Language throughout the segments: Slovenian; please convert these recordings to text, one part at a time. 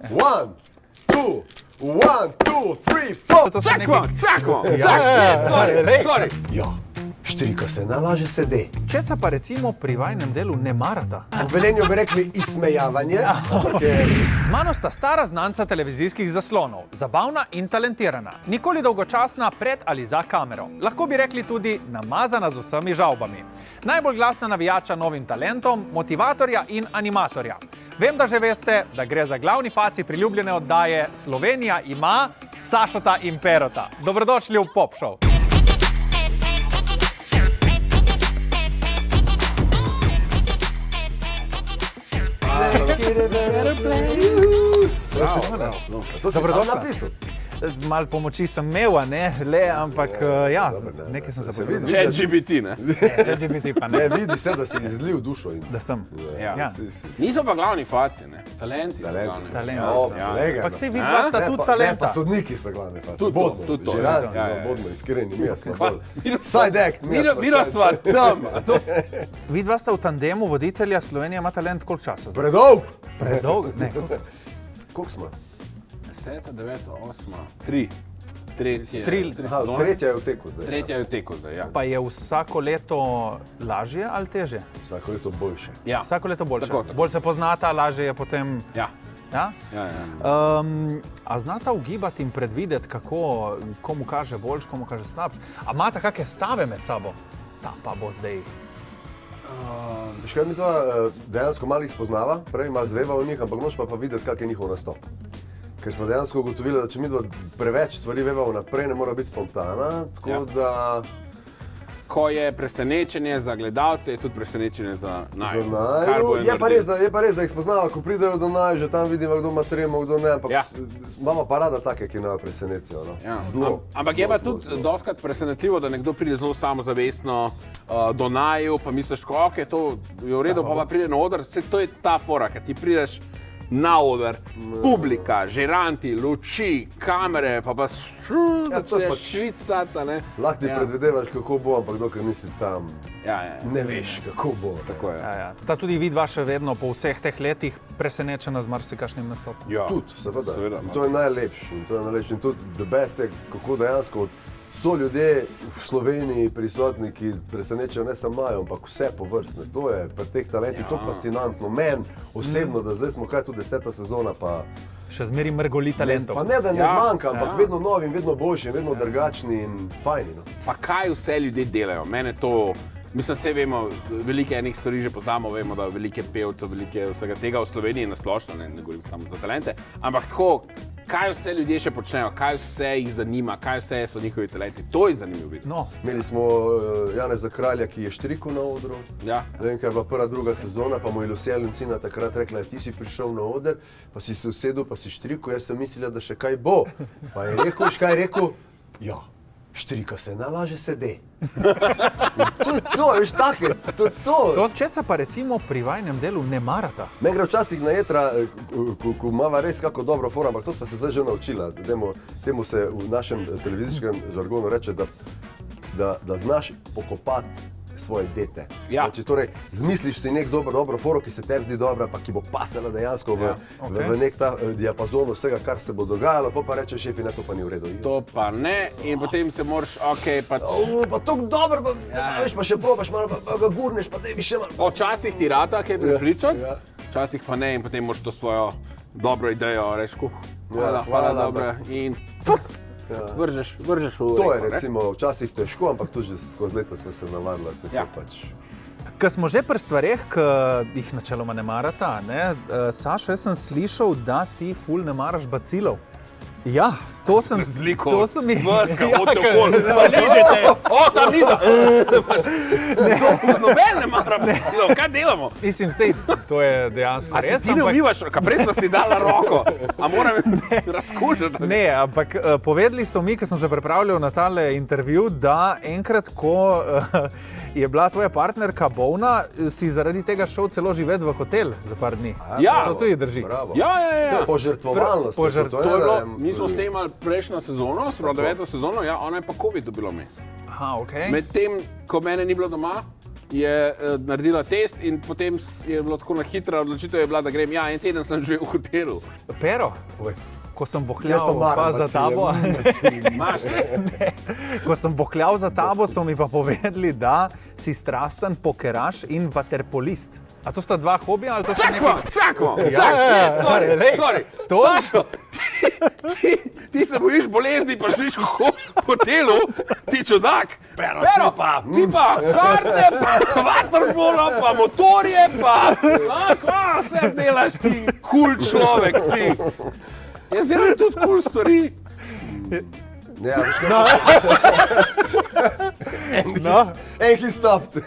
One, two, 1, 2, 3, 4. Čakamo! Sorry. Ja, štrika se najlažje sede. Česa pa recimo pri vajnem delu ne marata? V Velenju bi rekli izsmejavanje. Z mano sta stara znanca televizijskih zaslonov, zabavna in talentirana, nikoli dolgočasna pred ali za kamero. Lahko bi rekli tudi namazana z vsemi žavbami. Najbolj glasna navijača novim talentom, motivatorja in animatorja. Vem, da že veste, da gre za glavni faci priljubljene oddaje Slovenija ima Sašota in Perota. Dobrodošli v Pop Show. To si sam napisal. Malo pomoči sem imel, ampak ja, nekaj sem se potrudil. ChatGPT, ne? ChatGPT pa ne. Ne, vidi se, da si izlil dušo. Da sem. Ja. Niso pa glavni faci, ne? Talenti so Talenti. glavni. Ampak sej vidva sta tudi Ne, pa talenta. sodniki so glavni faci. Tudi to, Bodno, tudi to. žiranti, Ja. bodno, iskreni, mi smo Kva? bolj. Side act, Miro sva tam. Vidva sta v tandemu voditelja Slovenija ima talent koliko časa? Predolg! Predolgo? Ne. Koliko smo? 10, 9, 8, 3. Aha, tretja je v teku zdaj. Tretja je v teku zdaj, ja. Pa je vsako leto lažje ali težje? Vsako leto boljše. Ja. Vsako leto boljše. Tako. Bolj se poznata, lažje je potem. Ja. Ja? Ja. A znata ugibati in predvideti, kako komu kaže boljš, komu kaže slabš? A imata kakšne stave med sabo? Ta pa bo zdaj. Veš kaj, mi to dejansko malo jih spoznava, prej ima zveva v njih, ampak noč pa videti, kak je njihov nastop. Ker smo dejansko ugotovili, da če mi dva preveč stvari veva vnaprej, ne mora biti spontana, tako da... Ko je presenečenje za gledalce, je tudi presenečenje za naju. Za naju. Je pa res, da jih spoznava, ko pridejo do naju, že tam vidimo, kdo ima tremo, kdo ne, ampak imamo pa rada take, ki nas presenetijo. No? Ja. Zelo. Ampak je pa tudi dostikrat presenetljivo, da nekdo pride zelo samozavestno do naju, pa misliš, ok, to je v redu, pa pride na oder, vse to je ta fora, ker ti prideš na oder, publika, žiranti, luči, kamere, pa začneš švicati, ne? Lahko ti predvidevaš, kako bo, ampak dokler nisi tam, ne veš, kako bo. Tako je. Ja. Sta tudi vidva še vedno po vseh teh letih presenečena z marsikakšnim nastopom? Ja. Tudi, seveda. In no. to je najlepše. In tudi the best je, kako dejansko so ljudje v Sloveniji prisotni, ki presenečajo ne samo naju, ampak vse povrstne. To je pri teh talentih tako fascinantno. Meni osebno, da zdaj smo kaj tu 10. sezona, pa... Še zmeri mrgoli talentov. Pa ne, da ne zmanjka, ampak vedno novim, vedno boljšim, vedno drugačni in fajni. No. Pa kaj vse ljudje delajo? Mene to... Mislim, vse vemo, velike enih stvari že poznamo, vemo, da velike pevcev, velike vsega tega v Sloveniji nasplošno, ne govorim samo za talente, ampak tako, kaj vse ljudje še počnejo, kaj vse jih zanima, kaj vse so njihovi talenti, to je zanimivo videti. No. Imeli smo Janeza Kralja, ki je štrikal na odru. Ja. Ne vem, kaj je bila prva, druga sezona, pa mu je Lucija Luncina takrat rekla, ti si prišel na oder, pa si se usedel, pa si štrikal, jaz sem mislila, da še kaj bo. Pa je rekel, kaj je rekel? Ja. Štrika se najlažje sede. To je to, veš, take, to je to. Česa pa recimo pri vajnem delu ne marata? Meni gre včasih na jetra, ko imava res kako dobro fora, ampak to sva se zdaj že naučila. Temu se v našem televizijskem žargonu reče, da znaš pokopati svoje dete. Ja. Znači, torej, zmisliš si nek dobro foro, ki se tebi zdi dobra, pa ki bo pasala dejansko v nek ta diapazon vsega, kar se bo dogajalo, pa reče šefi, ne, to pa ni v redu. To pa ne in potem se moraš, pač... Pa tako dobro, veš, pa še probaš malo, pa ga gurneš, pa tebi še malo. Včasih ti rata kaj prepričati, včasih pa ne in potem moraš to svojo dobro idejo reči, hvala, dobro in vržeš v reko. To je recimo včasih težko, ampak to že skozi leta smo se navadili, tako pač. Ko smo že pri stvareh, ki jih načeloma ne marata, Sašo, jaz sem slišal, da ti ful ne maraš bacilov. Ja, to sem mi... Vrska, odte okoli, pa ližete, ta miza. Noben ne mara bacilov, kaj delamo? Mislim, sej, to je dejansko res. A si ti ne umivaš, kaj prej smo si dala roko, a moram razkužiti? Ne, ampak povedali so mi, ko sem se pripravljal na tale intervju, da enkrat, ko je bila tvoja partnerka bolna, si zaradi tega šel celo živeti v hotel za par dni. Ja. To tudi drži. Bravo. Ja. Požrtvovalnost. Mi smo snemali prejšnjo sezono, se pravi 9. sezono, ona je pa COVID dobila vmes. Aha, okej. Medtem, ko mene ni bilo doma, je naredila test in potem je bilo tako na hitra odločitev, je bila, da grem, en teden sem živel v hotelu. Pero, Oj. ko sem Jaz vohljal pa maram pa za tabo, Imaš, ne? ko sem vohljal za tabo, so mi pa povedali, da si strasten pokeraš in vaterpolist. A to sta dva hobija ali to sta Čakamo! lej, Sorry. to- Sašo, ti se bojiš bolezni, pa živiš v hotelu, ti čudak. Pero, ti pa, karte, pa vaterpolo, pa motorje, pa kva vse delaš ti, kul človek ti. Jaz delam tudi kul stvari. Ja, veš kaj? En stopped.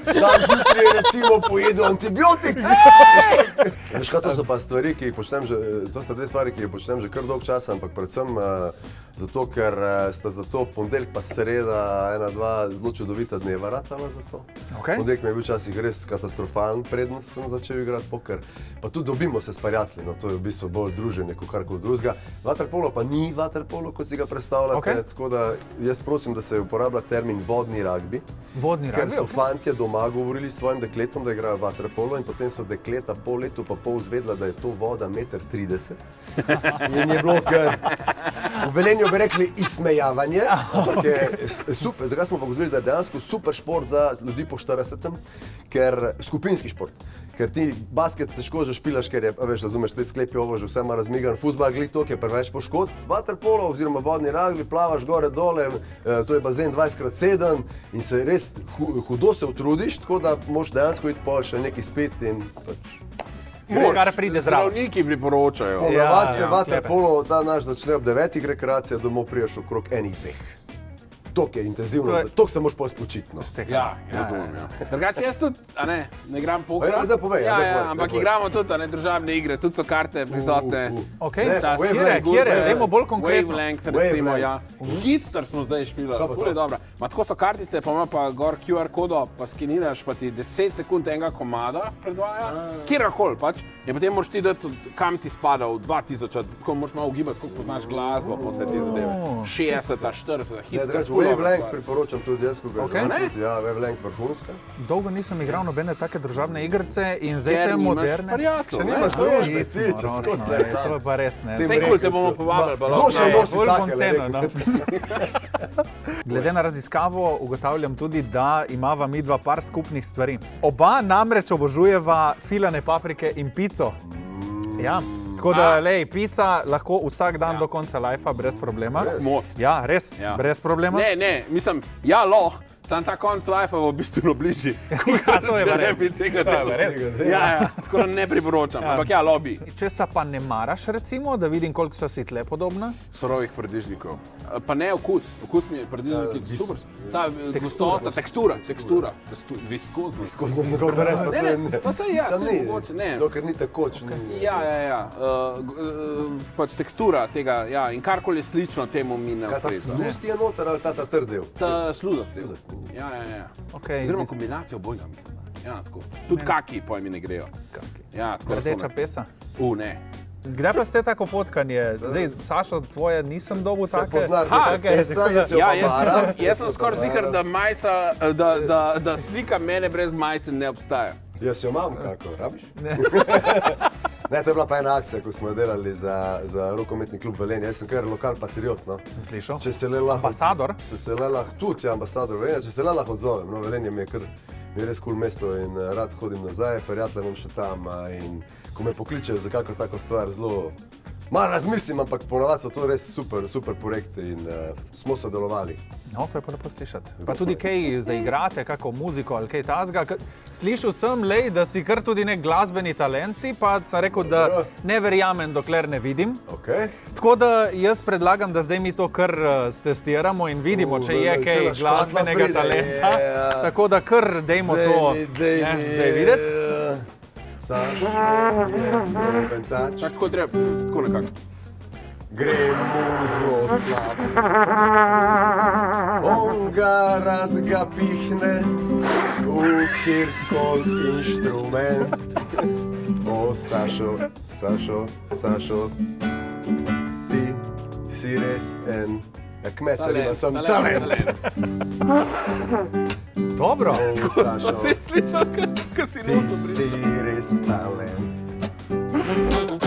Dan zjutraj je recimo pojedel antibiotik. Veš kaj, to so pa stvari, ki jih počnem že, to sta dve stvari, ki jih počnem že kar dolg časa, ampak predvsem zato, ker sta zato ponedeljek pa sreda, dva zelo čudovita dneva ratala za to. Okay. Ponedeljek mi je bil včasih res katastrofalen, preden sem začel igrati poker. Pa tudi dobimo se s prijatelji, no, to je v bistvu bolj druženje kot karkoli drugega. Vaterpolo pa ni vaterpolo, kot si ga predstavljate, Okay. tako da jaz prosim, da se uporablja termin vodni ragbi. Vodni Ker ragbi, so okay. fantje doma govorili s svojim dekletom, da igrajo vaterpolo in potem so dekleta po letu pa pol zvedla, da je to voda 1,30 m. In je bilo kar, v Velenju bi rekli, izsmejavanje, ampak je super, takrat smo pa govorili, da je dejansko super šport za ljudi po 40, ker skupinski šport. Ker ti basket težko že špilaš, ker je, veš, razumeš, te sklepi ovo, že vse ima razmigan, fuzbal glih to, je preveč poškodb. Vaterpolo oziroma vodni ragbi, plavaš gore dole, to je bazen 20x7 in se res hudo se utrudiš, tako da moraš dejansko iti pol še neki spet in pač Kar pride zraven. Zdravniki priporočajo. ponavadi se ja, vaterpolo ta naš začne ob 9. rekreacija, domov priješ okrog 1-2. Tok je intenzivno, To je- tok se moraš pa spočiti, no. Ja, razumem. Ja. Drugače jaz tudi, ne igram poker. Ja, daj povej, ja, daj ja, povej, ampak daj povej. igramo tudi državne igre, tudi so karte prisotne. Okay. Ne, Čas. wavelength, Kjere? wavelength. Dajmo bolj konkretno. Wavelength, recimo, Wavelength. ja. Hitster smo zdaj špilali, Kaj pa ful to? je dobra. Ma tako so kartice, pa ima pa gor QR kodo, pa skeniraš, pa ti 10 sekund enega komada predvaja, kjerkoli pač. In potem moraš ti dati, kam ti spada v 2000, tako moraš malo ugibati, koliko poznaš glasbo, pa vse te zadeve. 60, 40, Ne, hitster, drugače, ful dobra wavelength stvar. priporočam tudi jaz, ko ga Okay. igram tudi, ja, wavelength vrhunska. Dolgo nisem igral nobene take družabne igrice in zdaj Ker te nimaš moderne. prijateljev, Še ne, nimaš to je- družbe, Nismo, si, če rosno, skozi ne, ne sam. to je pa res ne. Tem Sej kul te rekel bomo sem. povabili, pa Kdo lahko. še Ne, nosi bolj bom takele, cenil, no. rekel. Glede na raziskavo ugotavljam tudi, da imava midva par skupnih stvari. Oba namreč obožujeva filane paprike in pico. Ja, tako da, lej, pica lahko vsak dan do konca lajfa brez problema. Mod. Ja, res, Ja. brez problema. Ne, mislim, ja, lahko, sam ta konc life v bistvu bližji. Ja, to je Če pa ne res. bi tega To je pa res. delal. Ja, tako da ne priporočam, ampak ja, lobby Česa pa ne maraš, recimo, da vidim, koliko so si tle podobna? surovih paradižnikov. Pa ne okus, okus mi je paradižnik super. Ta gostota, tekstura, viskoznost. Ko sem zelo reč, pa to je Ne, pa saj ja, Sam saj ni, mogoče, ne. dokler ni takoč. Ja. Pač tekstura tega, ja, in karkoli je slično temu mi ne Kaj ta ustreza. slusti je noter ali ta trdel? Ta sluzast. Ja. Okay, Oziroma kombinacijo obojga, mislim. Da. Ja, tako. Tudi kaki pojmi ne grejo. Ja, tako da to Rdeča ne. pesa. Ne. Kdaj pa ste tako fotkanje? Zdaj, Sašo, tvoje nisem dobil Se take. pozna take- rdeča pesa, jaz jo Ja, pa jaz maram. sem skoraj ziher, da majica, da slika mene brez majice ne obstaja. Jaz jo imam, kako, rabiš? Ne, to je bila pa ena akcija, ko smo jo delali za rokometni klub Velenje. Jaz sem kar lokal patriot, no. Sem slišal. Če se le lahko... Ambasador? Se le lahko, tudi ambasador Velenja, če se le lahko odzovem. No, Velenje mi je kar, mi je res kul mesto in rad hodim nazaj, prijatelje imam še tam in ko me pokličejo za kakšno tako stvar, zelo malo razmislim, ampak ponavadi so to res super projekti in smo sodelovali. No, to je pa lepo slišati. Pa tudi kaj zaigrate, kako muziko ali kaj tasga. Slišal sem, lej, da si kar tudi nek glasbeni talenti, pa sem rekel, da ne verjamem, dokler ne vidim. Okay. Tako da jaz predlagam, da zdaj mi to kar stestiramo in vidimo, če je kaj cela škatla glasbenega pride, talenta. ja. Tako da kar dejmo to zdaj videti. Čak tako treba, tako nekako. Gremo zelo slabo. On ga rad ga pihne v kjerkoli inštrument. O, Sašo, ti si res en kmet, ali ima sam talent. Dobro. Sašo, Si slišal, kaj si ti nosil? si res talent.